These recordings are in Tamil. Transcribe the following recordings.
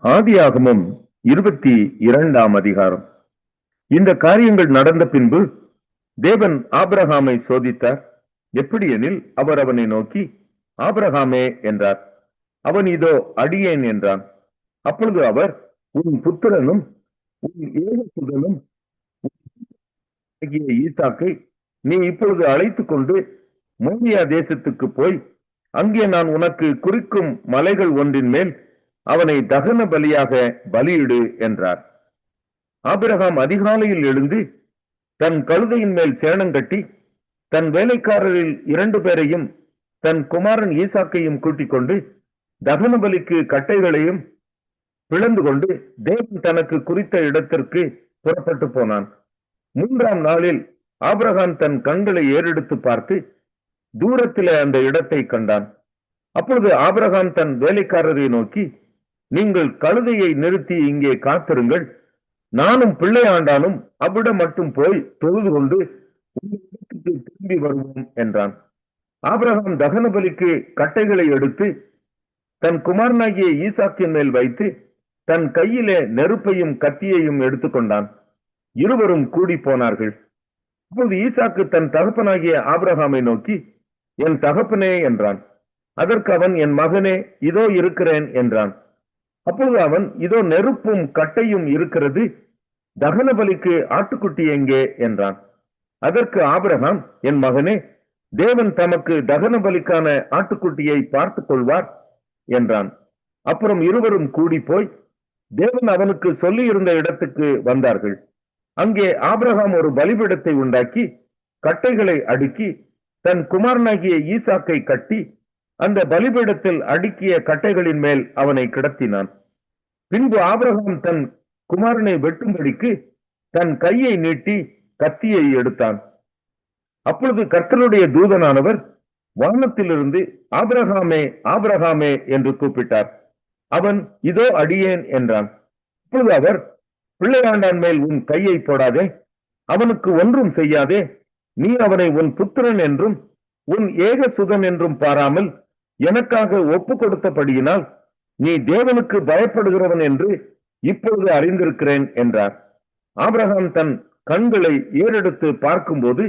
ஆதியாகமம் 22ஆம் அதிகாரம். இந்த காரியங்கள் நடந்த பின்பு தேவன் ஆபிரகாமை சோதித்தார். எப்படியெனில், அவர் அவனை நோக்கி, ஆபிரகாமே என்றார். அவன், இதோ அடியேன் என்றான். அப்பொழுது அவர், உன் புத்திரனும் உன் ஏகசுதனும் ஆகிய ஈசாக்கை நீ இப்பொழுது அழைத்துக் கொண்டு மோரியா தேசத்துக்கு போய், அங்கே நான் உனக்கு குறிக்கும் மலைகள் ஒன்றின் மேல் அவனை தகன பலியாக பலியிடு என்றார். ஆபிரகாம் அதிகாலையில் எழுந்து தன் கழுதையின் மேல் சேணங்கட்டி தன் வேலைக்காரரில் 2 பேரையும் தன் குமாரன் ஈசாக்கையும் கூட்டிக் கொண்டு தகன பலிக்கு கட்டைகளையும் பிளந்து கொண்டு தேவன் தனக்கு குறித்த இடத்திற்கு புறப்பட்டு போனான். 3ஆம் நாளில் ஆபிரகாம் தன் கண்களை ஏறெடுத்து பார்த்து தூரத்திலே அந்த இடத்தை கண்டான். அப்பொழுது ஆபிரகாம் தன் வேலைக்காரரை நோக்கி, நீங்கள் கழுதையை நிறுத்தி இங்கே காத்திருங்கள், நானும் பிள்ளை ஆண்டானும் அவ்விடம் மட்டும் போய் தொழுது கொண்டு இடத்துக்கு திரும்பி வருவோம் என்றான். ஆபிரகாம் தகன பலிக்கு கட்டைகளை எடுத்து தன் குமாரனாகிய ஈசாக்கின் மேல் வைத்து தன் கையிலே நெருப்பையும் கத்தியையும் எடுத்துக்கொண்டான். இருவரும் கூடி போனார்கள். அப்போது ஈசாக்கு தன் தகப்பனாகிய ஆபிரகாமை நோக்கி, என் தகப்பனே என்றான். அதற்கு அவன், என் மகனே, இதோ இருக்கிறேன் என்றான். அப்பொழுது அவன், இதோ நெருப்பும் கட்டையும் இருக்கிறது, தகன பலிக்கு ஆட்டுக்குட்டி எங்கே என்றான். அதற்கு ஆபிரகாம், என் மகனே, தேவன் தமக்கு தகன பலிக்கான ஆட்டுக்குட்டியை பார்த்துக் கொள்வார் என்றான். அப்புறம் இருவரும் கூடி போய் தேவன் அவனுக்கு சொல்லி இருந்த இடத்துக்கு வந்தார்கள். அங்கே ஆபிரகாம் ஒரு பலிபீடத்தை உண்டாக்கி கட்டைகளை அடுக்கி தன் குமாரனாகிய ஈசாக்கை கட்டி அந்த பலிபீடத்தில் அடுக்கிய கட்டைகளின் மேல் அவனை கிடத்தினான். பின்பு ஆபிரகாம் தன் குமாரனை வெட்டும்படிக்கு தன் கையை நீட்டி கத்தியை எடுத்தான். அப்பொழுது கர்த்தருடைய தூதனானவர் வானத்திலிருந்து, ஆபிரகாமே, ஆபிரகாமே என்று கூப்பிட்டார். அவன், இதோ அடியேன் என்றான். அப்பொழுது அவர், பிள்ளையாண்டான் மேல் உன் கையை போடாதே, அவனுக்கு ஒன்றும் செய்யாதே, நீ அவனை உன் புத்திரன் என்றும் உன் ஏகசுதன் என்றும் பாராமல் எனக்காக ஒப்பு கொடுத்தபடியினால் நீ தேவனுக்கு பயப்படுகிறவன் என்று இப்பொழுது அறிந்திருக்கிறேன் என்றார். ஆபிரகாம் தன் கண்களை ஏறெடுத்து பார்க்கும்போது,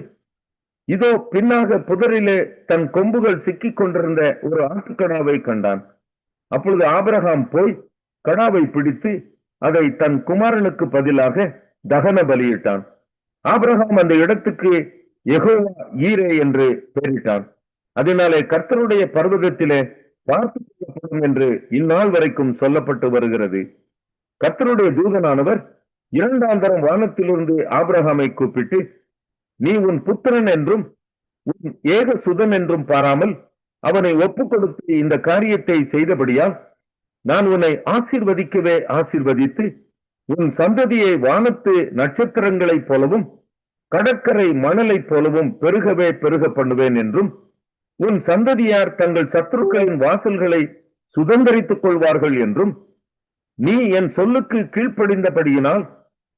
இதோ பின்னாக புதரிலே தன் கொம்புகள் சிக்கிக் கொண்டிருந்த ஒரு ஆட்டுக்கடாவை கண்டான். அப்பொழுது ஆபிரகாம் போய் கடாவை பிடித்து அதை தன் குமாரனுக்கு பதிலாக தகன பலியிட்டான். ஆபிரகாம் அந்த இடத்துக்கு யெகோவா ஈரே என்று பெயரிட்டான். அதனாலே கர்த்தருடைய பர்வதத்திலே பார்த்துக் கொள்ளப்படும் என்று இந்நாள் வரைக்கும் சொல்லப்பட்டு வருகிறது. கர்த்தருடைய தூதனானவர் 2ஆம் தரம் வானத்திலிருந்து ஆபிரகாமை கூப்பிட்டு, நீ உன் புத்திரன் என்றும் உன் ஏகசுதன் என்றும் பாராமல் அவனை ஒப்பு கொடுத்து இந்த காரியத்தை செய்தபடியால் நான் உன்னை ஆசீர்வதிக்கவே ஆசீர்வதித்து உன் சந்ததியை வானத்து நட்சத்திரங்களைப் போலவும் கடற்கரை மணலைப் போலவும் பெருகவே பெருக பண்ணுவேன் என்றும் உன் சந்ததியார் தங்கள் சத்துருக்களின் வாசல்களை சுதந்தரித்துக் கொள்வார்கள் என்றும் நீ என் சொல்லுக்கு கீழ்ப்படிந்தபடியினால்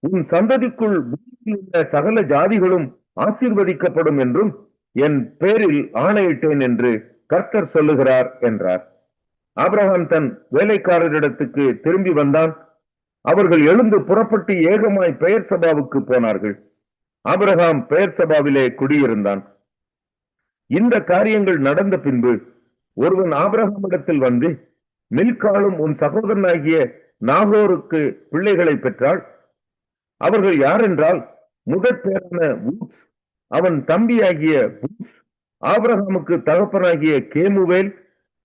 உன் சந்ததிக்குள் பூமியில் உள்ள சகல ஜாதிகளும் ஆசீர்வதிக்கப்படும் என்றும் என் பேரில் ஆணையிட்டேன் என்று கர்த்தர் சொல்லுகிறார் என்றார். ஆபிரகாம் தன் வேலைக்காரரிடத்துக்கு திரும்பி வந்தான். அவர்கள் எழுந்து புறப்பட்டு ஏகமாய் பெயர் சபாவுக்கு போனார்கள். ஆபிரகாம் பெயர் சபாவிலே குடியிருந்தான். இந்த காரியங்கள் நடந்த பின்பு ஒருவன் ஆபிரகாமிடத்தில் வந்து, மில்காளும் உன் சகோதரனாகிய நாகோருக்கு பிள்ளைகளை பெற்றாள். அவர்கள் யாரென்றால், முதற் பேரான ஊஸ், அவன் தம்பியாகிய பூஸ், ஆபிரகாமுக்கு தகப்பனாகிய கேமுவேல்,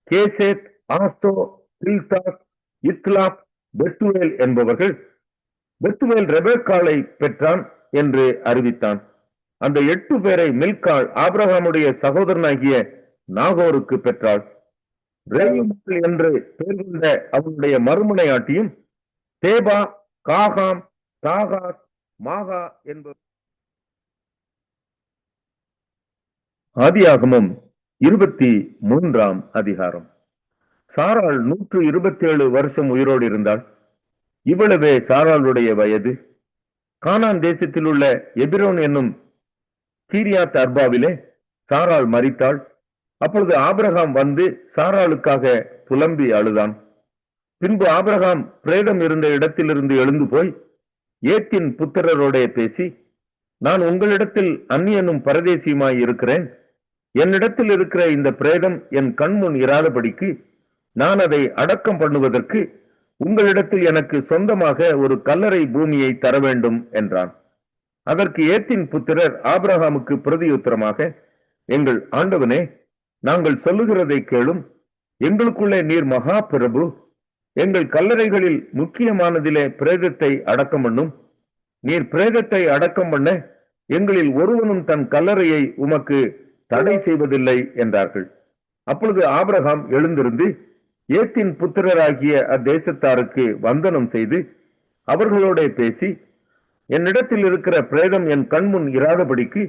கேசேத், ஆஸ்தோ, தில்தாக், இத்லாப், பெத்துவேல் என்பவர்கள். பெத்துவேல் ரெபெக்காளை பெற்றான் என்று அறிவித்தான். அந்த 8 பேரை மில்காள் ஆபிரகாமுடைய சகோதரனாகிய நாகோருக்கு பெற்றாள். ரேயுமாள் என்று பெயர் கொண்ட அவனுடைய மறுமனையாட்டியும் தேபா, காகாம், தாகாஸ், மாகா என்பவர். ஆதியாகமம் 23ஆம் அதிகாரம். சாராள் 127 வருஷம் உயிரோடு இருந்தாள். இவ்வளவே சாராளுடைய வயது. கானான் தேசத்தில் உள்ள எபிரோன் என்னும் கீரியாத் அர்பாவிலே சாராள் மரித்தாள். அப்பொழுது ஆபிரகாம் வந்து சாராளுக்காக புலம்பி அழுதான். பின்பு ஆபிரகாம் பிரேதம் இருந்த இடத்திலிருந்து எழுந்து போய் ஏத்தின் புத்திரரோடே பேசி, நான் உங்களிடத்தில் அந்நியனும் பரதேசியுமாய் இருக்கிறேன். என்னிடத்தில் இருக்கிற இந்த பிரேதம் என் கண்முன் இராதபடிக்கு நான் அதை அடக்கம் பண்ணுவதற்கு உங்களிடத்தில் எனக்கு சொந்தமாக ஒரு கல்லறை பூமியை தர வேண்டும் என்றான். அதற்கு ஏத்தின் புத்திரர் ஆபிரகாமுக்கு பிரதியுத்தரமாக, எங்கள் ஆண்டவனே, நாங்கள் சொல்லுகிறதை கேளும். எங்களுக்குள்ளே நீர் மகா பிரபு. எங்கள் கல்லறைகளில் முக்கியமானதிலே பிரேதத்தை அடக்கம் பண்ணும். நீர் பிரேதத்தை அடக்கம் பண்ண எங்களில் ஒருவனும் தன் கல்லறையை உமக்கு தடை செய்வதில்லை என்றார்கள். அப்பொழுது ஆபிரகாம் எழுந்திருந்து ஏத்தின் புத்திரராகிய அத்தேசத்தாருக்கு வந்தனம் செய்து அவர்களோட பேசி, என்னிடத்தில் இருக்கிற பிரேதம் என் கண்முன் இராதபடிக்கு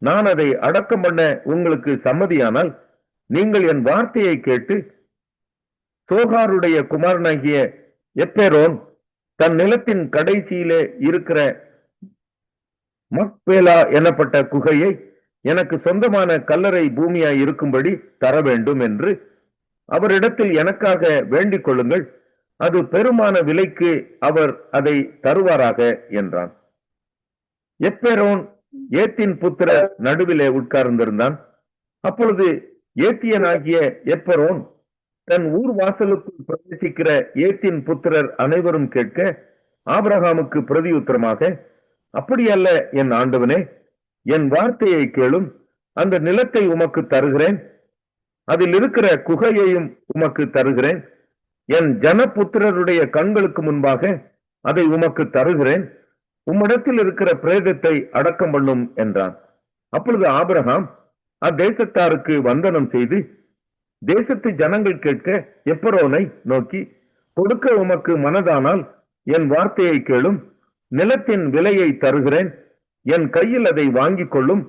நான் அதை அடக்கம் பண்ண உங்களுக்கு சம்மதியானால் நீங்கள் என் வார்த்தையை கேட்டு சோகாருடைய குமாரனாகிய எப்பெரோன் தன் நிலத்தின் கடைசியிலே இருக்கிற மக்பேலா எனப்பட்ட குகையை எனக்கு சொந்தமான கல்லறை பூமியாய் இருக்கும்படி தர வேண்டும் என்று அவரிடத்தில் எனக்காக வேண்டிக் கொள்ளுங்கள். அது பெருமான விலைக்கு அவர் அதை தருவாராக என்றான். எப்பெரோன் ஏத்தின் புத்திர நடுவிலே உட்கார்ந்திருந்தான். அப்பொழுது ஏத்தியனாகிய எப்பெரோன் தன் ஊர் வாசலுக்குள் பிரவேசிக்கிற ஏத்தின் புத்திரர் அனைவரும் கேட்க ஆபிரகாமுக்கு பிரதியுத்தரமாக, அப்படியல்ல என் ஆண்டவனே, என் வார்த்தையை கேளும். அந்த நிலத்தை உமக்கு தருகிறேன், அதில் இருக்கிற குகையையும் உமக்கு தருகிறேன். என் ஜனபுத்திரருடைய கண்களுக்கு முன்பாக அதை உமக்கு தருகிறேன். உம்மிடத்தில் இருக்கிற பிரேதத்தை அடக்கம் பண்ணும் என்றான். அப்பொழுது ஆபிரகாம் அத்தேசத்தாருக்கு வந்தனம் செய்து தேசத்து ஜனங்கள் கேட்க எப்பரோனை நோக்கி, கொடுக்க உமக்கு மனதானால் என் வார்த்தையை கேளும். நிலத்தின் விலையை தருகிறேன், என் கையில் அதை வாங்கிக் கொள்ளும்.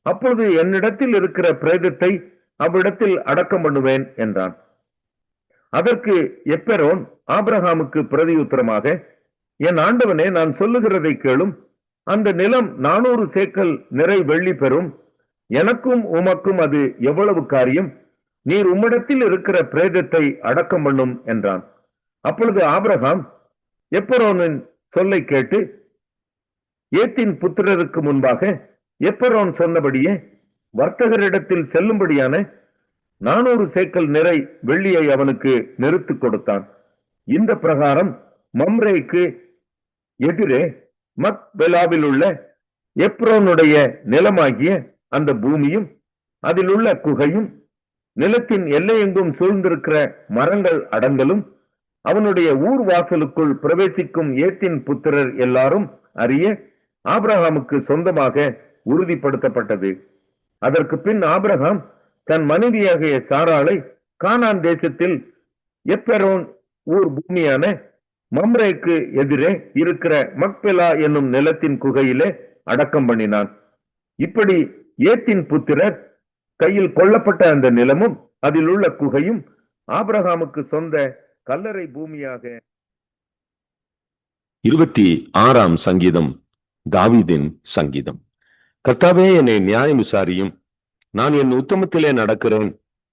அப்பொழுது என்னிடத்தில் இருக்கிற பிரேதத்தை அவ்விடத்தில் அடக்கம் பண்ணுவேன் என்றான். அதற்கு எப்பெரோன் ஆபிரகாமுக்கு பிரதியுத்தரமாக, என் ஆண்டவனே, நான் சொல்லுகிறதை கேளும். அந்த நிலம் 400 சேக்கல் நிறை வெள்ளி பெறும். எனக்கும் உமக்கும் அது எவ்வளவு காரியம்? நீர் உம்மிடத்தில் இருக்கிற பிரேதத்தை அடக்கம் பண்ணும் என்றான். அப்பொழுது ஆபிரகாம் எப்பெரோனின் சொல்லை கேட்டு ஏத்தின் புத்திரருக்கு முன்பாக எப்பெரோன் சொன்னபடியே வர்த்தகரிடத்தில் செல்லும்படியான 400 சேக்கல் நிறை வெள்ளியை அவனுக்கு நிறுத்து கொடுத்தான். இந்த பிரகாரம் மம்ரேக்கு எதிரே மக்பெலாவில் உள்ள எப்ரோனுடைய நிலமாகிய அந்த பூமியும் அதில் உள்ள குகையும் நிலத்தின் எல்லையெங்கும் சூழ்ந்திருக்கிற மரங்கள் அடங்கலும் அவனுடைய ஊர் வாசலுக்குள் பிரவேசிக்கும் ஏத்தின் புத்திரர் எல்லாரும் அறிய ஆபிரகாமுக்கு சொந்தமாக உறுதிப்படுத்தப்பட்டது. அதற்கு பின் ஆபிரகாம் தன் மனைவியாகிய சாராளை கானான் தேசத்தில் எப்பெரோன் ஊர் பூமியான மம்ரேக்கு எதிரே இருக்கிற மக்பெலா என்னும் நிலத்தின் குகையிலே அடக்கம் பண்ணினான். இப்படி ஏத்தின் புத்திரர் கையில் கொல்லப்பட்ட அந்த நிலமும் அதில் உள்ள குகையும் ஆபிரகாமுக்கு சொந்த கல்லறை பூமியாக. 26ஆம் சங்கீதம். தாவீதின் சங்கீதம். கர்த்தாவே, என்னை நியாயம் விசாரியும். நான் என் உத்தமத்திலே நடக்கிறேன்.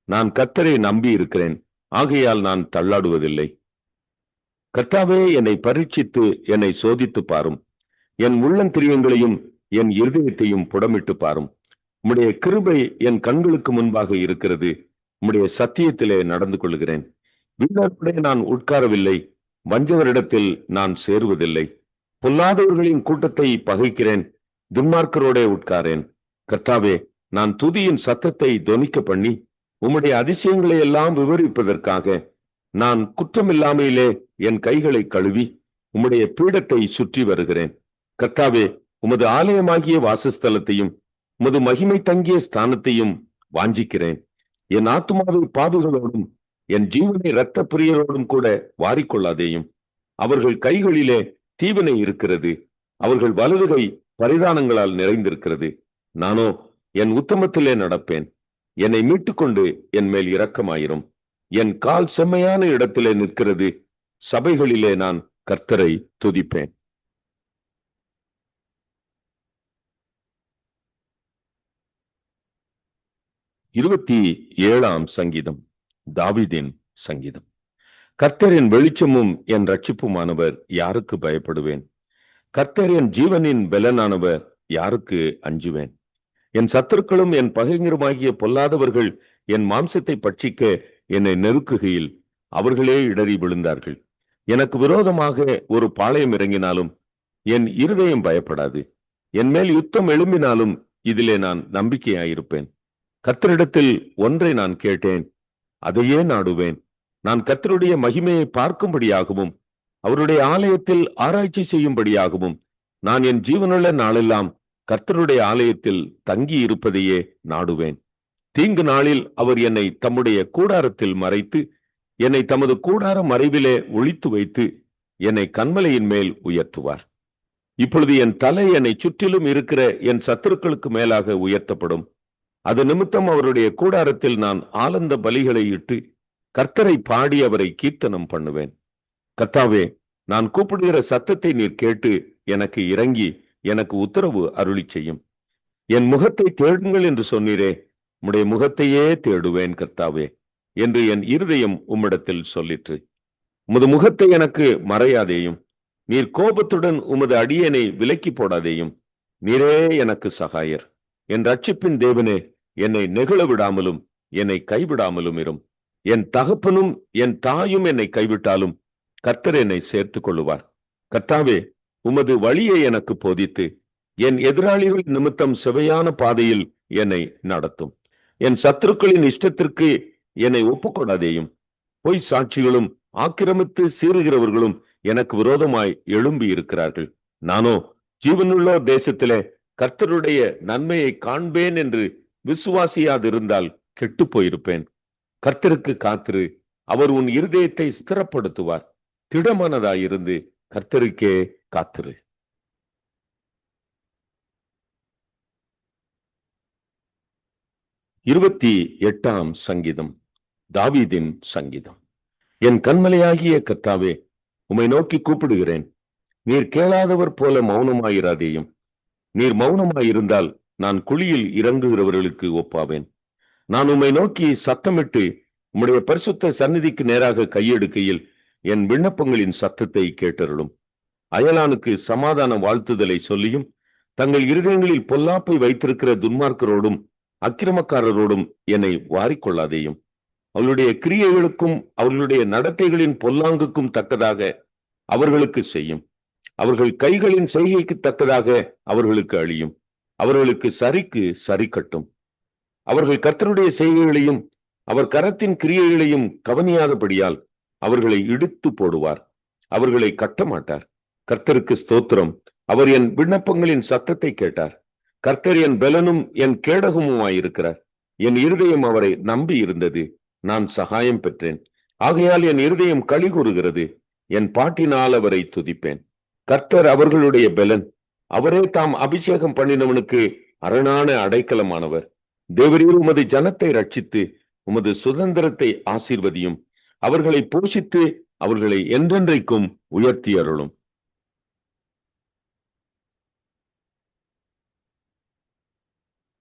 நான் கர்த்தரை நம்பி இருக்கிறேன், ஆகையால் நான் தள்ளாடுவதில்லை. கர்த்தாவே, என்னை பரீட்சித்து என்னை சோதித்து பாரும். என் உள்ளந்திரியங்களையும் என் இருதயத்தையும் புடமிட்டு பாரும். உம்முடைய கிருபை என் கண்களுக்கு முன்பாக இருக்கிறது. உம்முடைய சத்தியத்திலே நடந்து கொள்கிறேன். வீணருடைய நான் உட்காரவில்லை, வஞ்சவரிடத்தில் நான் சேருவதில்லை. பொல்லாதவர்களின் கூட்டத்தை பகைக்கிறேன், துன்மார்க்கரோடே உட்காரேன். கர்த்தாவே, நான் துதியின் சத்தத்தை தொனிக்க பண்ணி உம்முடைய அதிசயங்களை எல்லாம் விவரிப்பதற்காக நான் குற்றமில்லாமையிலே என் கைகளை கழுவி உம்முடைய பீடத்தை சுற்றி வருகிறேன். கர்த்தாவே, உமது ஆலயமாகிய வாசஸ்தலத்தையும் உமது மகிமை தங்கிய ஸ்தானத்தையும் வாஞ்சிக்கிறேன். என் ஆத்துமாவை பாவிகளோடும் என் ஜீவனை இரத்த பிரியரோடும் கூட வாரிக்கொள்ளாதேயும். அவர்கள் கைகளிலே தீவினை இருக்கிறது, அவர்கள் வலதுகை பரிதானங்களால் நிறைந்திருக்கிறது. நானோ என் உத்தமத்திலே நடப்பேன். என்னை மீட்டுக்கொண்டு என் மேல் இரக்கமாயிரும். என் கால் செம்மையான இடத்திலே நிற்கிறது. சபைகளிலே நான் கர்த்தரை துதிப்பேன். 27ஆம் சங்கீதம். தாவீதின் சங்கீதம். கர்த்தர் என் வெளிச்சமும் என் இரட்சிப்புமானவர், யாருக்கு பயப்படுவேன்? கர்த்தர் என் ஜீவனின் பெலனானவர், யாருக்கு அஞ்சுவேன்? என் சத்துருக்களும் என் பகைஞருமாகிய பொல்லாதவர்கள் என் மாம்சத்தை பட்சிக்க என்னை நெருக்குகையில் அவர்களே இடறி விழுந்தார்கள். எனக்கு விரோதமாக ஒரு பாளையம் இறங்கினாலும் என் இருதயம் பயப்படாது. என் மேல் யுத்தம் எழும்பினாலும் இதிலே நான் நம்பிக்கையாயிருப்பேன். கர்த்தரிடத்தில் ஒன்றை நான் கேட்டேன், அதையே நாடுவேன். நான் கர்த்தருடைய மகிமையை பார்க்கும்படியாகவும் அவருடைய ஆலயத்தில் ஆராய்ச்சி செய்யும்படியாகவும் நான் என் ஜீவனுள்ள நாளெல்லாம் கர்த்தருடைய ஆலயத்தில் தங்கி இருப்பதையே நாடுவேன். தீங்கு நாளில் அவர் என்னை தம்முடைய கூடாரத்தில் மறைத்து என்னை தமது கூடார மறைவிலே ஒளித்து வைத்து என்னை கன்மலையின் மேல் உயர்த்துவார். இப்பொழுது என் தலை என்னை சுற்றிலும் இருக்கிற என் சத்துருக்களுக்கு மேலாக உயர்த்தப்படும். அது நிமித்தம் அவருடைய கூடாரத்தில் நான் ஆனந்த பலிகளை இட்டு கர்த்தரை பாடி அவரை கீர்த்தனம் பண்ணுவேன். கர்த்தாவே, நான் கூப்பிடுகிற சத்தத்தை நீர் கேட்டு எனக்கு இறங்கி எனக்கு உத்தரவு அருளி செய்யும். என் முகத்தை தேடுங்கள் என்று சொன்னீரே, உம்முடைய முகத்தையே தேடுவேன் கர்த்தாவே என்று என் இருதயம் உம்மிடத்தில் சொல்லிற்று. உமது முகத்தை எனக்கு மறையாதேயும், நீர் கோபத்துடன் உமது அடியேனை விலக்கி போடாதேயும். நீரே எனக்கு சகாயர். என் ரட்சிப்பின் தேவனே, என்னை நெகிழ விடாமலும் என்னை கைவிடாமலும் இரும். என் தகப்பனும் என் தாயும் என்னை கைவிட்டாலும் கர்த்தர் என்னை சேர்த்துக் கொள்ளுவார். கர்த்தாவே, உமது வழியை எனக்கு போதித்து என் எதிராளிகள் நிமித்தம் செவையான பாதையில் என்னை நடத்தும். என் சத்துருக்களின் இஷ்டத்திற்கு என்னை ஒப்புக்கொடாதேயும். பொய் சாட்சிகளும் ஆக்கிரமித்து சீறுகிறவர்களும் எனக்கு விரோதமாய் எழும்பி இருக்கிறார்கள். நானோ ஜீவனுள்ளோர் தேசத்திலே கர்த்தருடைய நன்மையை காண்பேன் என்று விசுவாசியாதிருந்தால் கெட்டு போயிருப்பேன். கர்த்தருக்கு காத்திரு, அவர் உன் இருதயத்தை ஸ்திரப்படுத்துவார். திடமனதாயிருந்து கர்த்தருக்கே காத்திரு. இருபத்தி எட்டாம் சங்கீதம். தாவீதின் சங்கீதம். என் கன்மலையாகிய கர்த்தாவே, உம்மை நோக்கி கூப்பிடுகிறேன். நீர் கேளாதவர் போல மௌனமாயிராதேயும். நீர் மௌனமாயிருந்தால் நான் குழியில் இறங்குகிறவர்களுக்கு ஒப்பாவேன். நான் உம்மை நோக்கி சத்தமிட்டு உம்முடைய பரிசுத்த சந்நிதிக்கு நேராக கையெடுக்கையில் என் விண்ணப்பங்களின் சத்தத்தை கேட்டருளும். அயலானுக்கு சமாதான வாழ்த்துதலை சொல்லியும் தங்கள் இருதயங்களில் பொல்லாப்பை வைத்திருக்கிற துன்மார்க்கரோடும் அக்கிரமக்காரரோடும் என்னை வாரிக்கொள்ளாதேயும். அவர்களுடைய கிரியைகளுக்கும் அவர்களுடைய நடத்தைகளின் பொல்லாங்குக்கும் தக்கதாக அவர்களுக்கு செய்யும். அவர்கள் கைகளின் செய்கைக்கு தக்கதாக அவர்களுக்கு அழியும். அவர்களுக்கு சரிக்கு சரி கட்டும். அவர்கள் கர்த்தருடைய செய்கைகளையும் அவர் கரத்தின் கிரியைகளையும் கவனியாதபடியால் அவர்களை இடித்து போடுவார். அவர்களை கட்டமாட்டார். கர்த்தருக்கு ஸ்தோத்திரம். அவர் என் விண்ணப்பங்களின் சத்தத்தை கேட்டார். கர்த்தர் என் பெலனும் என் கேடகமுமாயிருக்கிறார். என் இருதயம் அவரை நம்பி இருந்தது. நான் சகாயம் பெற்றேன். ஆகையால் என் இருதயம் களி கூறுகிறது. என் பாட்டினால் அவரை துதிப்பேன். கர்த்தர் அவர்களுடைய பெலன். அவரே தாம் அபிஷேகம் பண்ணினவனுக்கு அரணான அடைக்கலமானவர். தேவரீர் உமது ஜனத்தை ரட்சித்து உமது சுதந்திரத்தை ஆசீர்வதியும். அவர்களை போஷித்து அவர்களை என்றென்றைக்கும் உயர்த்தி அருளும்.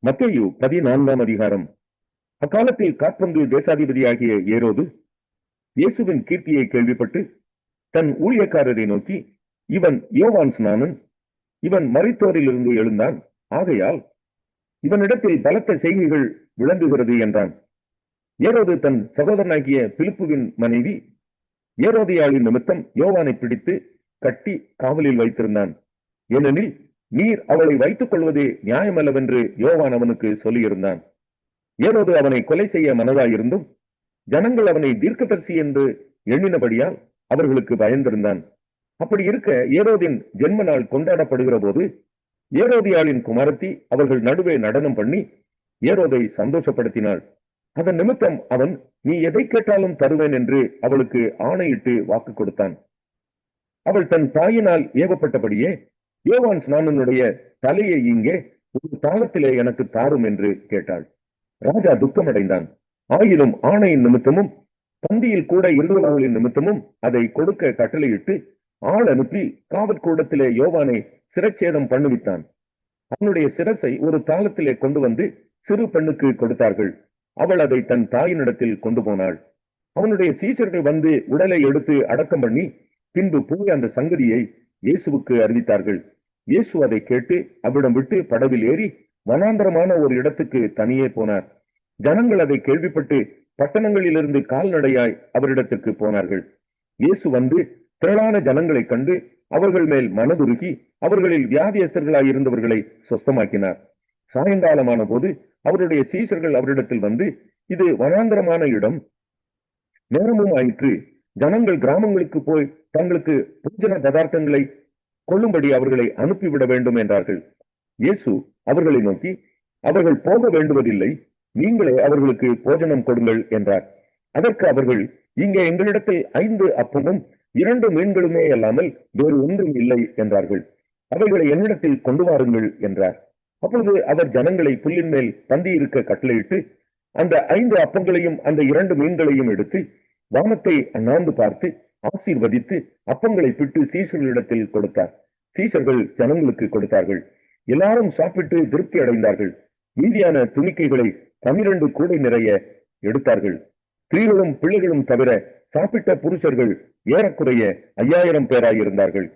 மத்தேயு 14ஆம் அதிகாரம். அக்காலத்தில் காற்பந்து தேசாதிபதியாகிய ஏரோது இயேசுவின் கீர்த்தியை கேள்விப்பட்டு தன் ஊழியக்காரரை நோக்கி, இவன் யோவான் ஸ்நானன். இவன் மரித்தோரிலிருந்து எழுந்தான். ஆகையால் இவனிடத்தில் பலத்த செய்கைகள் விளங்குகிறது என்றான். ஏரோது தன் சகோதரனாகிய பிலிப்புவின் மனைவி ஏரோதியாளின் நிமித்தம் யோவானை பிடித்து கட்டி காவலில் வைத்திருந்தான். ஏனெனில் நீர் அவளை வைத்துக் கொள்வதே நியாயமல்லவென்று யோவான் அவனுக்கு சொல்லியிருந்தான். ஏரோது அவனை கொலை செய்ய மனதாயிருந்தும் ஜனங்கள் அவனை தீர்க்கதரிசி என்று எண்ணினபடியால் அவர்களுக்கு பயந்திருந்தான். அப்படி இருக்க ஏரோதின் ஜென்ம நாள் கொண்டாடப்படுகிற போது ஏரோதியாளின் குமாரத்தி அவர்கள் நடுவே நடனம் பண்ணி ஏரோதை சந்தோஷப்படுத்தினாள். அதன் நிமித்தம் அவன், நீ எதை கேட்டாலும் தருவேன் என்று அவளுக்கு ஆணையிட்டு வாக்கு கொடுத்தான். அவள் தன் தாயினால் ஏவப்பட்டபடியே யோவான் ஸ்நானனுடைய தலையை இங்கே ஒரு தாளத்திலே எனக்கு தாரும் என்று கேட்டாள். ராஜா துக்கமடைந்தான். ஆயினும் ஆணையின் நிமித்தமும் பந்தியில் கூட இருந்தவர்களின் நிமித்தமும் அதை கொடுக்க கட்டளையிட்டு ஆள் அனுப்பி காவற்கூடத்திலே யோவானை சிரச்சேதம் பண்ணுவித்தான். அவனுடைய சிரசை ஒரு தாளத்திலே கொண்டு வந்து சிறு பெண்ணுக்கு கொடுத்தார்கள். அவள் அதை தன் தாயினிடத்தில் கொண்டு போனாள். அவனுடைய சீஷர்கள் வந்து உடலை எடுத்து அடக்கம் பண்ணி பின்பு போய் அந்த சங்கதியை இயேசுவுக்கு அறிவித்தார்கள். இயேசு அதை கேட்டு அவ்விடம் விட்டு படவில் ஏறி வனாந்தரமான ஒரு இடத்துக்கு தனியே போனார். ஜனங்கள் அதை கேள்விப்பட்டு பட்டணங்களிலிருந்து கால்நடையாய் அவரிடத்துக்கு போனார்கள். இயேசு வந்து திரளான ஜனங்களை கண்டு அவர்கள் மேல் மனதுருகி அவர்களில் வியாதியஸ்தர்களாய் இருந்தவர்களை சொஸ்தமாக்கினார். சாயங்காலமான போது அவருடைய சீஷர்கள் அவரிடத்தில் வந்து, இது வனாந்தரமான இடம், நேரமும் ஆயிற்று, ஜனங்கள் கிராமங்களுக்கு போய் தங்களுக்கு போஜன பதார்த்தங்களை கொள்ளும்படி அவர்களை அனுப்பிவிட வேண்டும் என்றார்கள். இயேசு அவர்களை நோக்கி, அவர்கள் போக வேண்டுவதில்லை, நீங்களே அவர்களுக்கு போஜனம் கொடுங்கள் என்றார். அதற்கு அவர்கள், இங்கே எங்களிடத்தில் 5 அப்பமும் 2 மீன்களுமே அல்லாமல் வேறு ஒன்றும் இல்லை என்றார்கள். அவைகளை என்னிடத்தில் கொண்டு வாருங்கள் என்றார். அப்பொழுது அவர் ஜனங்களை புல்லின் மேல் பந்தியிருக்க கட்டளையிட்டு அந்த 5 அப்பங்களையும் அந்த 2 மீன்களையும் எடுத்து வானத்தை அண்ணாந்து பார்த்து ஆசீர்வதித்து அப்பங்களை பிட்டு சீஷர்களிடத்தில் கொடுத்தார். சீஷர்கள் ஜனங்களுக்கு கொடுத்தார்கள். எல்லாரும் சாப்பிட்டு திருப்தி அடைந்தார்கள். மீதியான துணிக்கைகளை 12 கூடை நிறைய எடுத்தார்கள். ஸ்திரீகளும் பிள்ளைகளும் தவிர சாப்பிட்ட புருஷர்கள் ஏறக்குறைய 5000 பேராயிருந்தார்கள்.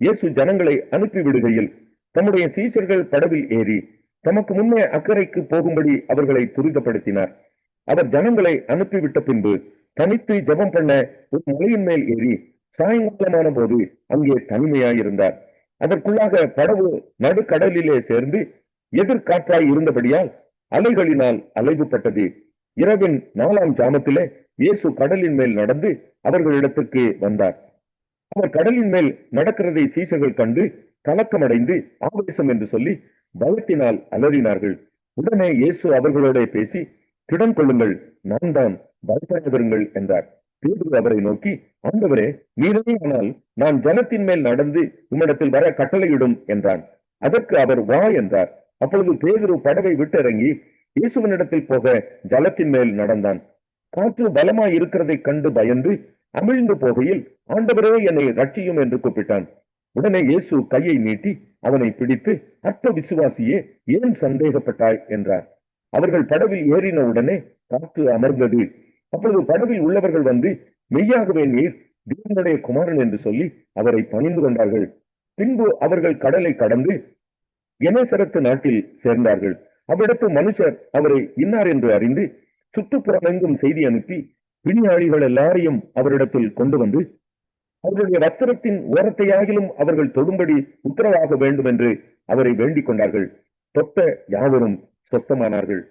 இயேசு ஜனங்களை அனுப்பிவிடுகையில் தம்முடைய சீஷர்கள் படவில் ஏறி தமக்கு முன்னே அக்கறைக்கு போகும்படி அவர்களை துரிதப்படுத்தினார். அவர் ஜனங்களை அனுப்பிவிட்ட பின்பு தனித்து ஜெபம் பண்ண ஒரு மலையின் மேல் ஏறி சாயங்காலமான போது அங்கே தனிமையாயிருந்தார். அதற்குள்ளாக படவு நடுக்கடலிலே சேர்ந்து எதிர்காற்றாய் இருந்தபடியால் அலைகளினால் அலைவுபட்டது. இரவின் 4ஆம் ஜாமத்திலே இயேசு கடலின் மேல் நடந்து அவர்களிடத்துக்கு வந்தார். அவர் கடலின் மேல் நடக்கிறதை சீஷர்கள் கண்டு கலக்கமடைந்து ஆவேசம் என்று சொல்லி பயத்தினால் அலறினார்கள். உடனே இயேசு அவர்களோட பேசி, திடன் கொள்ளுங்கள், நான் தான், பயப்படாதிருங்கள் என்றார். பேதுரு அவரை நோக்கி, ஆண்டவரே, நீரே ஆனால் நான் ஜலத்தின் மேல் நடந்து உம்மிடத்தில் வர கட்டளையிடும் என்றான். அதற்கு அவர் வா என்றார். அப்பொழுது பேதுரு படவை விட்டிறங்கி இயேசுவினிடத்தில் போக ஜலத்தின் மேல் நடந்தான். காற்று பலமாய் இருக்கிறதை கண்டு பயந்து அமிழ்ந்து போகையில், ஆண்டவரே, என்னை ரட்சியும் என்று கூப்பிட்டான். உடனே இயேசு கையை நீட்டி அவனை பிடித்து, அற்ப விசுவாசியே, ஏன் சந்தேகப்பட்டாய் என்றார். அவர்கள் படவில் ஏறின உடனே காற்று அமர்ந்தது. அப்பொழுது படவில் உள்ளவர்கள் வந்து, மெய்யாகவே நீர் தேவனுடைய குமாரன் என்று சொல்லி அவரை பணிந்து கொண்டார்கள். பின்பு அவர்கள் கடலை கடந்து கெனேசரத்து நாட்டில் சேர்ந்தார்கள். அவ்விடத்து மனுஷர் அவரை இன்னார் என்று அறிந்து சுற்றுப்புறமெங்கும் செய்தி அனுப்பி பிணியாளிகள் எல்லாரையும் அவரிடத்தில் கொண்டு வந்து அவர்களுடைய வஸ்திரத்தின் ஓரத்தையாகிலும் அவர்கள் தொடும்படி உத்தரவாக வேண்டும் என்று அவரை வேண்டிக் கொண்டார்கள். தொட்ட யாவரும் சொஸ்தமானார்கள்.